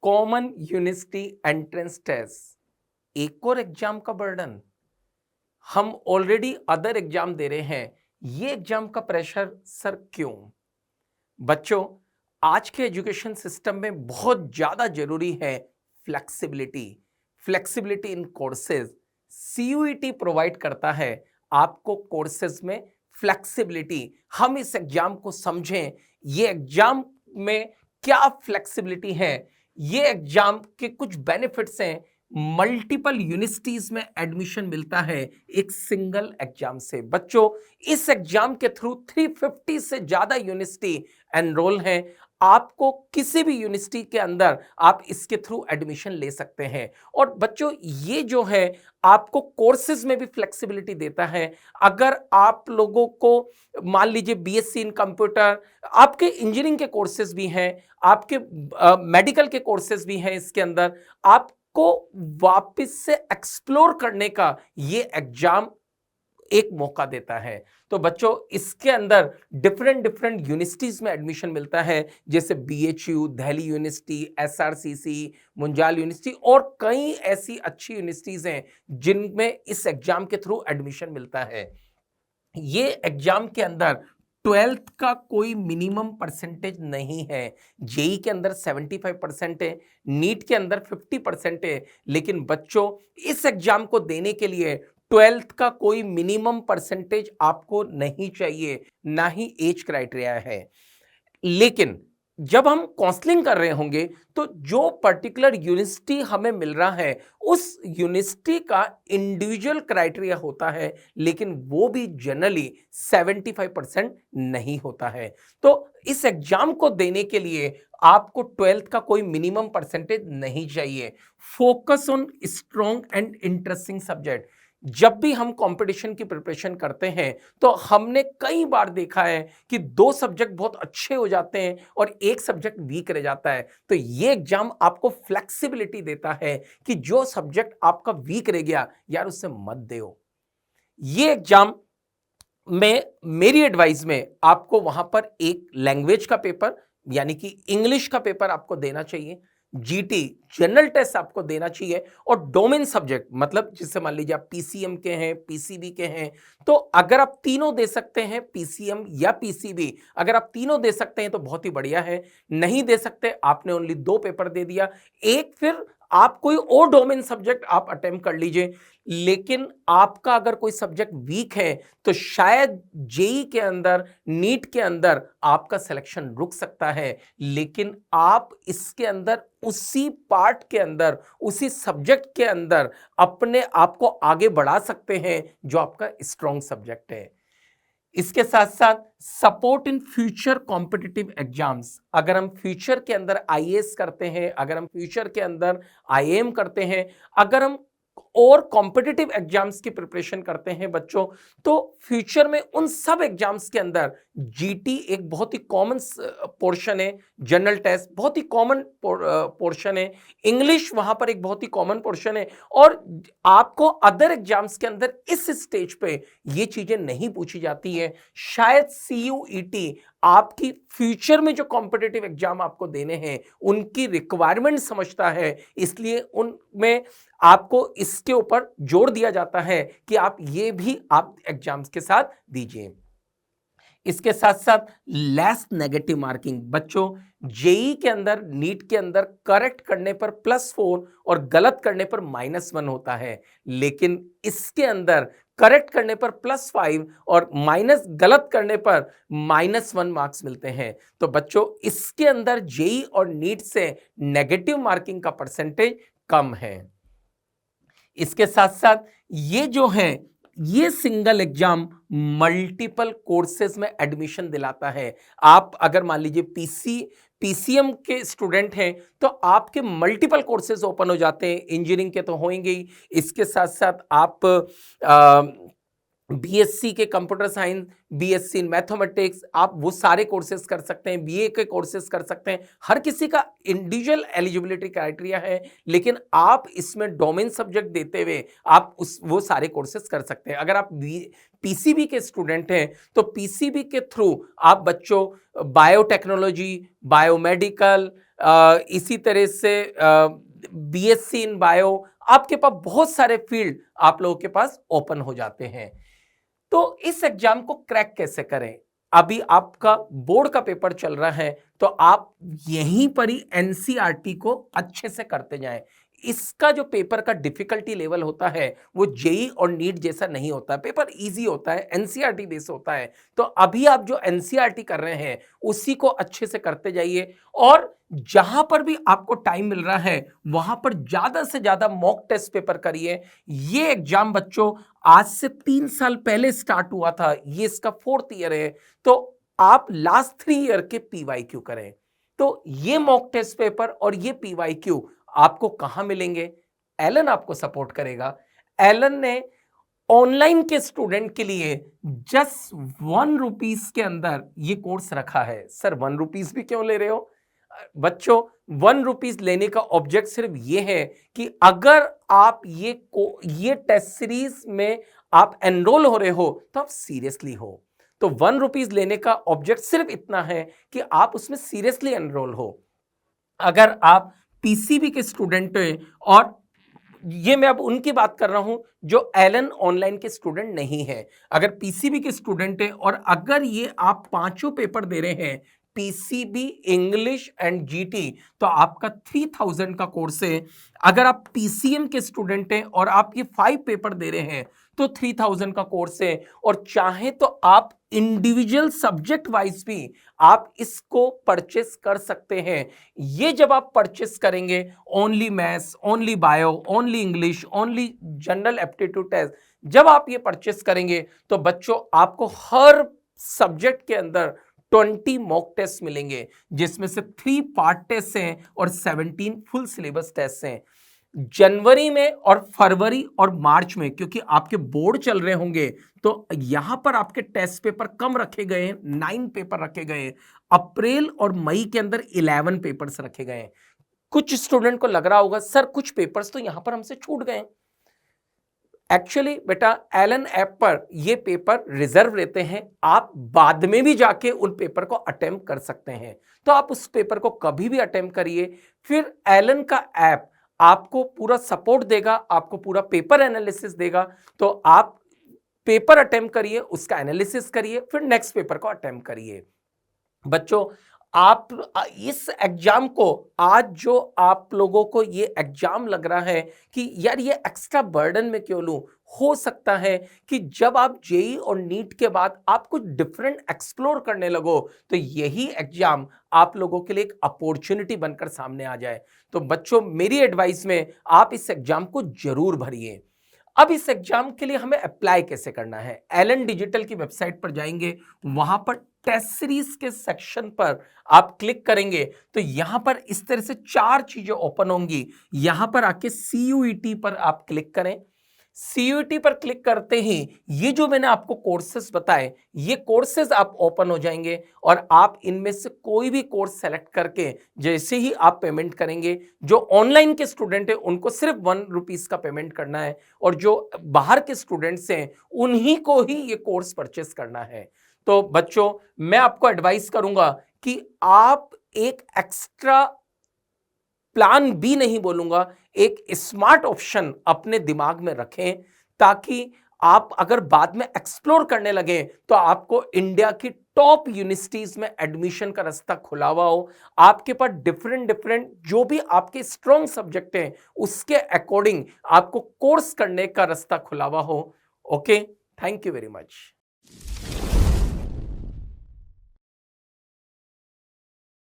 Common university entrance test, एक और exam का बर्डन। हम ऑलरेडी अदर एग्जाम दे रहे हैं, ये एग्जाम का प्रेशर सर क्यों? बच्चों, आज के एजुकेशन सिस्टम में बहुत ज्यादा जरूरी है फ्लेक्सिबिलिटी। फ्लेक्सिबिलिटी इन कोर्सेज सीयूईटी प्रोवाइड करता है आपको कोर्सेज में फ्लेक्सिबिलिटी। हम इस एग्जाम को समझें, ये एग्जाम में क्या फ्लेक्सिबिलिटी है, ये एग्जाम के कुछ बेनिफिट्स हैं। मल्टीपल यूनिवर्सिटीज में एडमिशन मिलता है एक सिंगल एग्जाम से। बच्चों, इस एग्जाम के थ्रू 350 से ज्यादा यूनिवर्सिटी एनरोल हैं। आपको किसी भी यूनिवर्सिटी के अंदर आप इसके थ्रू एडमिशन ले सकते हैं। और बच्चों, ये जो है आपको कोर्सेज में भी फ्लेक्सिबिलिटी देता है। अगर आप लोगों को मान लीजिए बीएससी इन कंप्यूटर, आपके इंजीनियरिंग के कोर्सेज भी हैं, आपके मेडिकल के कोर्सेज भी हैं, इसके अंदर आपको वापस से एक्सप्लोर करने का ये एग्जाम एक मौका देता है। तो बच्चों, इसके अंदर डिफरेंट डिफरेंट यूनिवर्सिटीज में एडमिशन मिलता है, जैसे BHU, Delhi university, SRCC, Munjal university और कई ऐसी अच्छी यूनिवर्सिटीज हैं जिनमें इस एग्जाम के थ्रू एडमिशन मिलता है। ये एग्जाम के अंदर 12th का कोई मिनिमम परसेंटेज नहीं है। जेई के अंदर 75% है, नीट के अंदर 50% है, लेकिन बच्चों इस एग्जाम को देने के लिए 12th का कोई मिनिमम परसेंटेज आपको नहीं चाहिए, ना ही एज क्राइटेरिया है। लेकिन जब हम काउंसलिंग कर रहे होंगे तो जो पर्टिकुलर यूनिवर्सिटी हमें मिल रहा है, उस यूनिवर्सिटी का इंडिविजुअल क्राइटेरिया होता है, लेकिन वो भी जनरली 75% नहीं होता है। तो इस एग्जाम को देने के लिए आपको 12th का कोई मिनिमम परसेंटेज नहीं चाहिए। Focus on strong and interesting subject. जब भी हम कंपटीशन की प्रिपरेशन करते हैं तो हमने कई बार देखा है कि दो सब्जेक्ट बहुत अच्छे हो जाते हैं और एक सब्जेक्ट वीक रह जाता है। तो ये एग्जाम आपको फ्लेक्सिबिलिटी देता है कि जो सब्जेक्ट आपका वीक रह गया, यार उससे मत दो। ये एग्जाम में मेरी एडवाइस में आपको वहां पर एक लैंग्वेज का पेपर यानी कि इंग्लिश का पेपर आपको देना चाहिए, जीटी जनरल टेस्ट आपको देना चाहिए, और डोमेन सब्जेक्ट मतलब जिससे मान लीजिए आप पीसीएम के हैं, पीसीबी के हैं, तो अगर आप तीनों दे सकते हैं, पीसीएम या पीसीबी, अगर आप तीनों दे सकते हैं तो बहुत ही बढ़िया है। नहीं दे सकते, आपने ओनली 2 पेपर दे दिया, एक फिर आप कोई और डोमेन सब्जेक्ट आप अटेम्प्ट कर लीजिए। लेकिन आपका अगर कोई सब्जेक्ट वीक है तो शायद जेई के अंदर, नीट के अंदर आपका सिलेक्शन रुक सकता है, लेकिन आप इसके अंदर उसी पार्ट के अंदर, उसी सब्जेक्ट के अंदर अपने आप को आगे बढ़ा सकते हैं जो आपका स्ट्रॉन्ग सब्जेक्ट है। इसके साथ साथ support in future competitive exams. अगर हम फ्यूचर के अंदर आईएएस करते हैं, अगर हम फ्यूचर के अंदर आईएएम करते हैं, अगर हम और कॉम्पिटिटिव एग्जाम्स की प्रिपरेशन करते हैं बच्चों, तो फ्यूचर में उन सब एग्जाम्स के अंदर जीटी एक बहुत ही कॉमन पोर्शन है, जनरल टेस्ट बहुत ही कॉमन पोर्शन है, इंग्लिश वहां पर एक बहुत ही कॉमन पोर्शन है, और आपको अदर एग्जाम्स के अंदर इस स्टेज पे ये चीजें नहीं पूछी जाती है। शायद सीयूईटी आपकी फ्यूचर में जो कॉम्पिटिटिव एग्जाम आपको देने हैं उनकी रिक्वायरमेंट समझता है, इसलिए उनमें आपको इसके ऊपर जोर दिया जाता है कि आप ये भी आप एग्जाम्स के साथ दीजिए। इसके साथ साथ लेस नेगेटिव मार्किंग। बच्चों, जेई के अंदर, नीट के अंदर करेक्ट करने पर +4 और गलत करने पर -1 होता है, लेकिन इसके अंदर करेक्ट करने पर +5 और गलत करने पर -1 मार्क्स मिलते हैं। तो बच्चों, इसके अंदर जेई और नीट से नेगेटिव मार्किंग का परसेंटेज कम है। इसके साथ साथ ये जो है, ये सिंगल एग्जाम मल्टीपल कोर्सेज में एडमिशन दिलाता है। आप अगर मान लीजिए पीसीएम के स्टूडेंट हैं तो आपके मल्टीपल कोर्सेज ओपन हो जाते हैं, इंजीनियरिंग के तो होंगे ही, इसके साथ साथ आप बीएससी के computer science, BSc in mathematics, आप वो सारे कोर्सेज कर सकते हैं, बीए के कोर्सेज कर सकते हैं। हर किसी का इंडिविजुअल एलिजिबिलिटी क्राइटेरिया है, लेकिन आप इसमें डोमेन सब्जेक्ट देते हुए आप वो सारे कोर्सेज कर सकते हैं। अगर आप पीसीबी के स्टूडेंट हैं तो पीसीबी के थ्रू आप बच्चों बायोटेक्नोलॉजी, बायोमेडिकल, इसी तरह से बीएससी इन बायो, आपके पास बहुत सारे फील्ड आप लोगों के पास ओपन हो जाते हैं। तो इस एग्जाम को क्रैक कैसे करें? अभी आपका बोर्ड का पेपर चल रहा है, तो आप यहीं पर ही एनसीईआरटी को अच्छे से करते जाएं। इसका जो पेपर का डिफिकल्टी लेवल होता है वो जेई और नीट जैसा नहीं होता है, पेपर इजी होता है, एनसीईआरटी बेस होता है। तो अभी आप जो एनसीईआरटी कर रहे हैं उसी को अच्छे से करते जाइए, और जहां पर भी आपको टाइम मिल रहा है वहां पर ज्यादा से ज्यादा मॉक टेस्ट पेपर करिए। ये एग्जाम बच्चों आज से 3 साल पहले स्टार्ट हुआ था, ये इसका 4th ईयर है, तो आप लास्ट 3 ईयर के पीवाईक्यू करें। तो ये मॉक टेस्ट पेपर और ये पीवाईक्यू आपको कहां मिलेंगे? एलन आपको सपोर्ट करेगा। एलन ने ऑनलाइन के स्टूडेंट के लिए जस्ट 1 रुपीज के अंदर ये कोर्स रखा है। सर 1 रुपीज भी क्यों ले रहे हो? बच्चों 1 रुपीज लेने का ऑब्जेक्ट सिर्फ ये है कि अगर आप ये टेस्ट सीरीज में आप एनरोल हो रहे हो तो आप सीरियसली हो। तो 1 रुपीज लेने का ऑब्जेक्ट सिर्फ इतना है कि आप उसमें सीरियसली एनरोल हो। अगर आप पीसीबी के स्टूडेंट हैं, और ये मैं अब उनकी बात कर रहा हूं जो एलन ऑनलाइन के स्टूडेंट नहीं है, अगर पीसीबी के स्टूडेंट हैं और अगर ये आप 5 पेपर दे रहे हैं, पीसीबी, इंग्लिश एंड जीटी, तो आपका 3000 का कोर्स है। अगर आप पीसीएम के स्टूडेंट हैं और आप ये 5 पेपर दे रहे हैं तो 3000 का कोर्स है। और चाहे तो आप इंडिविजुअल सब्जेक्ट वाइज भी आप इसको परचेस कर सकते हैं। ये जब आप परचेस करेंगे, only maths, only bio, only English, only general aptitude test, जब आप ये परचेस करेंगे तो बच्चों आपको हर सब्जेक्ट के अंदर 20 मॉक टेस्ट मिलेंगे, जिसमें से 3 पार्ट टेस्ट हैं और 17 फुल सिलेबस टेस्ट हैं। जनवरी में और फरवरी और मार्च में, क्योंकि आपके बोर्ड चल रहे होंगे, तो यहां पर आपके टेस्ट पेपर कम रखे गए हैं, 9 पेपर रखे गए हैं। अप्रैल और मई के अंदर 11 पेपर्स रखे गए हैं। कुछ स्टूडेंट को लग रहा होगा सर कुछ पेपर्स तो यहां पर हमसे छूट गए। एक्चुअली बेटा एलन ऐप पर ये पेपर रिजर्व रहते हैं, आप बाद में भी जाके उन पेपर को अटेम्प्ट कर सकते हैं। तो आप उस पेपर को कभी भी अटेम्प्ट करिए, फिर एलन का ऐप आपको पूरा सपोर्ट देगा, आपको पूरा पेपर एनालिसिस देगा। तो आप पेपर अटेम्प्ट करिए, उसका एनालिसिस करिए, फिर नेक्स्ट पेपर को अटेम्प्ट करिए। बच्चों आप इस एग्जाम को, आज जो आप लोगों को ये एग्जाम लग रहा है कि यार ये एक्स्ट्रा बर्डन में क्यों लूं, हो सकता है कि जब आप जेई और नीट के बाद आप कुछ डिफरेंट एक्सप्लोर करने लगो तो यही एग्जाम आप लोगों के लिए एक अपॉर्चुनिटी बनकर सामने आ जाए। तो बच्चों मेरी एडवाइस में आप इस एग्जाम को जरूर भरिए। अब इस एग्जाम के लिए हमें अप्लाई कैसे करना है? एलन डिजिटल की वेबसाइट पर जाएंगे, वहां पर टेस्ट सीरीज के सेक्शन पर आप क्लिक करेंगे तो यहां पर इस तरह से 4 चीजें ओपन होंगी। यहां पर आके सीयूईटी पर आप क्लिक करें। सीयूईटी पर क्लिक करते ही ये जो मैंने आपको कोर्सेज बताए, ये कोर्सेज आप ओपन हो जाएंगे और आप इनमें से कोई भी कोर्स सेलेक्ट करके जैसे ही आप पेमेंट करेंगे, जो ऑनलाइन के स्टूडेंट है उनको सिर्फ 1 रुपीज का पेमेंट करना है, और जो बाहर के स्टूडेंट्स हैं उन्हीं को ही ये कोर्स परचेस करना है। तो बच्चों मैं आपको एडवाइस करूंगा कि आप एक एक्स्ट्रा प्लान बी नहीं बोलूंगा, एक स्मार्ट ऑप्शन अपने दिमाग में रखें, ताकि आप अगर बाद में एक्सप्लोर करने लगे तो आपको इंडिया की टॉप यूनिवर्सिटीज में एडमिशन का रास्ता खुला हुआ हो। आपके पास डिफरेंट जो भी आपके स्ट्रॉन्ग सब्जेक्ट हैं उसके अकॉर्डिंग आपको कोर्स करने का रास्ता खुला हुआ हो। Okay, thank you very much.